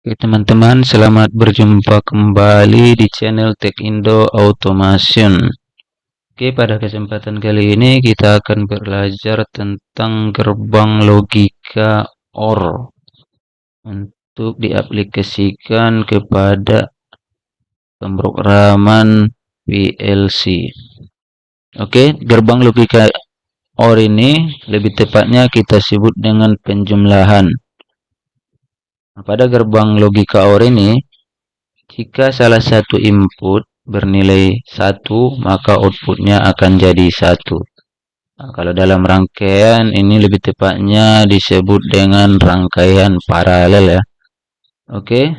Oke teman-teman, selamat berjumpa kembali di channel Tech Indo Automation. Oke, pada kesempatan kali ini kita akan belajar tentang gerbang logika OR untuk diaplikasikan kepada pemrograman PLC. Oke, gerbang logika OR ini lebih tepatnya kita sebut dengan penjumlahan. Pada gerbang logika OR ini, jika salah satu input bernilai 1, maka outputnya akan jadi 1. Nah, kalau dalam rangkaian ini lebih tepatnya disebut dengan rangkaian paralel ya. Oke.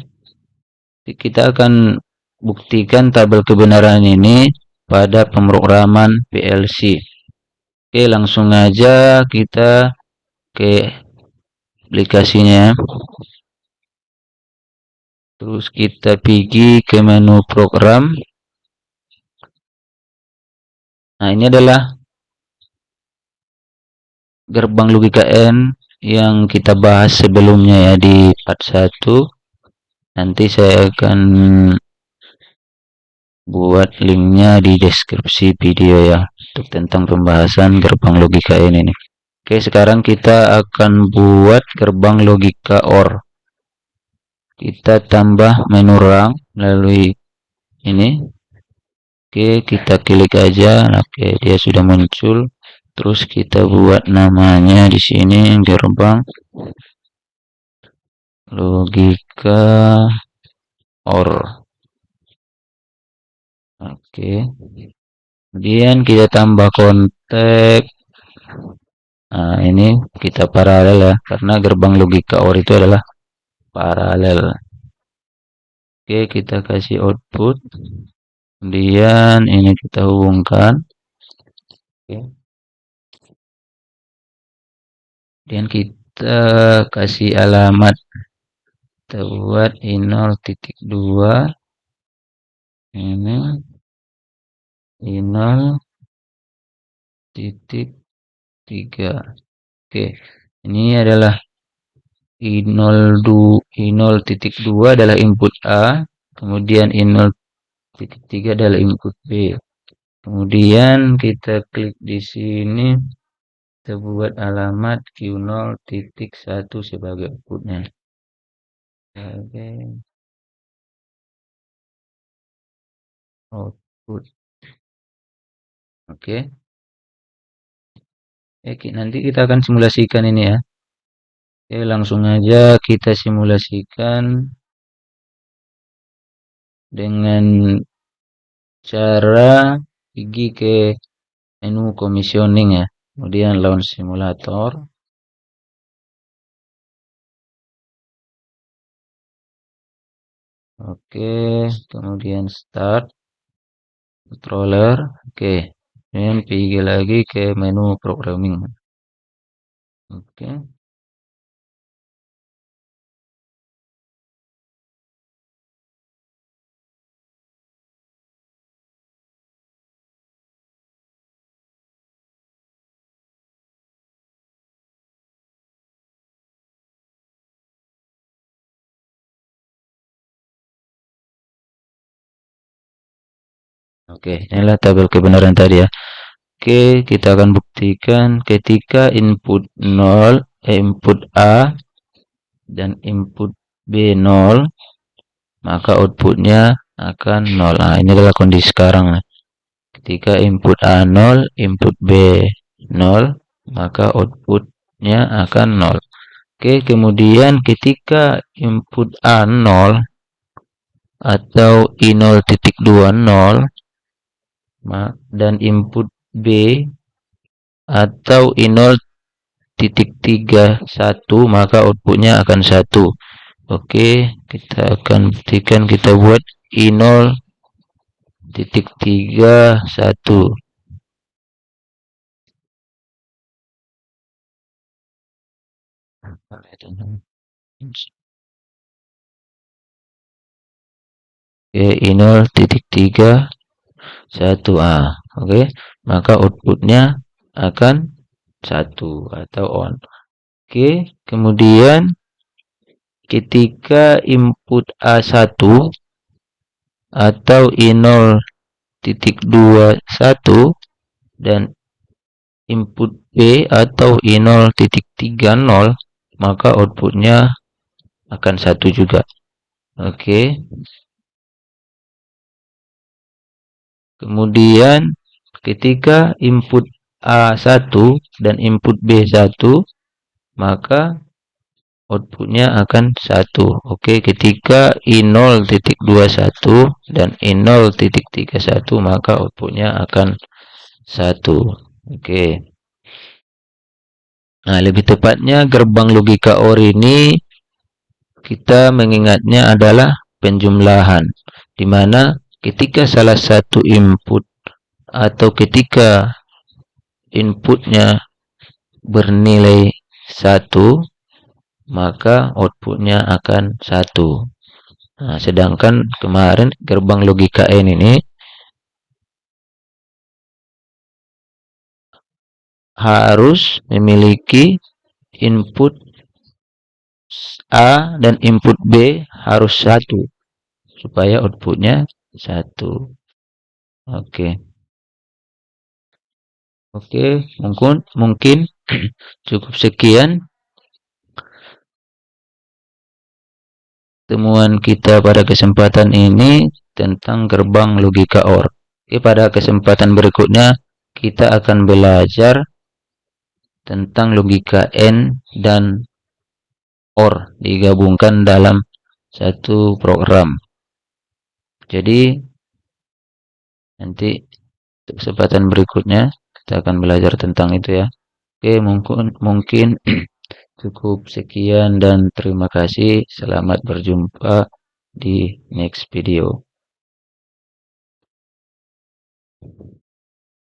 Kita akan buktikan tabel kebenaran ini pada pemrograman PLC. Oke, langsung aja kita ke aplikasinya. Terus kita pergi ke menu program. Nah, ini adalah gerbang logika N yang kita bahas sebelumnya ya di part 1. Nanti saya akan buat linknya di deskripsi video ya untuk tentang pembahasan gerbang logika N ini. Oke, sekarang kita akan buat gerbang logika OR. Kita tambah menu rang melalui ini. Oke, kita klik aja. Oke, dia sudah muncul. Terus kita buat namanya di sini gerbang logika OR. Oke. Kemudian kita tambah konteks. Nah, ini kita paralel ya, karena gerbang logika OR itu adalah paralel. Oke, kita kasih output. Kemudian ini kita hubungkan. Oke. Kemudian kita kasih alamat. Kita buat I0.2. Ini I0.3. Oke, ini adalah I0.2 adalah input A, kemudian I0.3 adalah input B. Kemudian kita klik di sini, kita buat alamat Q0.1 sebagai outputnya. Oke. Output. Oke. Oke, nanti kita akan simulasikan ini ya. Oke, langsung aja kita simulasikan dengan cara pergi ke menu commissioning ya. Kemudian launch simulator. Oke, kemudian start controller. Oke, dan pergi lagi ke menu programming. Oke. Oke, inilah tabel kebenaran tadi ya. Oke, kita akan buktikan ketika input 0, input A dan input B 0, maka outputnya akan 0. Nah, ini adalah kondisi sekarang. Ketika input A 0, input B 0, maka outputnya akan 0. Oke, kemudian ketika input A 0 atau I0.20 dan input B atau I0.31, maka outputnya akan 1. Oke, kita akan buktikan, kita buat I0.31. Oke, I0.31. Oke, maka outputnya akan 1 atau on. Oke, kemudian ketika input A1 atau I0.21 dan input B atau I0.30, maka outputnya akan 1 juga. Oke. Kemudian ketika input A1 dan input B1, maka outputnya akan 1. Oke, ketika I0.21 dan I0.31, maka outputnya akan 1. Oke. Nah, lebih tepatnya gerbang logika OR ini kita mengingatnya adalah penjumlahan, di mana ketika salah satu input atau ketika inputnya bernilai 1, maka outputnya akan 1. Nah, sedangkan kemarin gerbang logika N ini harus memiliki input A dan input B harus 1 supaya outputnya 1. Oke. Oke, mungkin cukup sekian temuan kita pada kesempatan ini tentang gerbang logika OR. Oke, pada kesempatan berikutnya kita akan belajar tentang logika AND dan OR digabungkan dalam satu program. Jadi nanti kesempatan berikutnya kita akan belajar tentang itu ya. Oke, mungkin cukup sekian dan terima kasih. Selamat berjumpa di next video.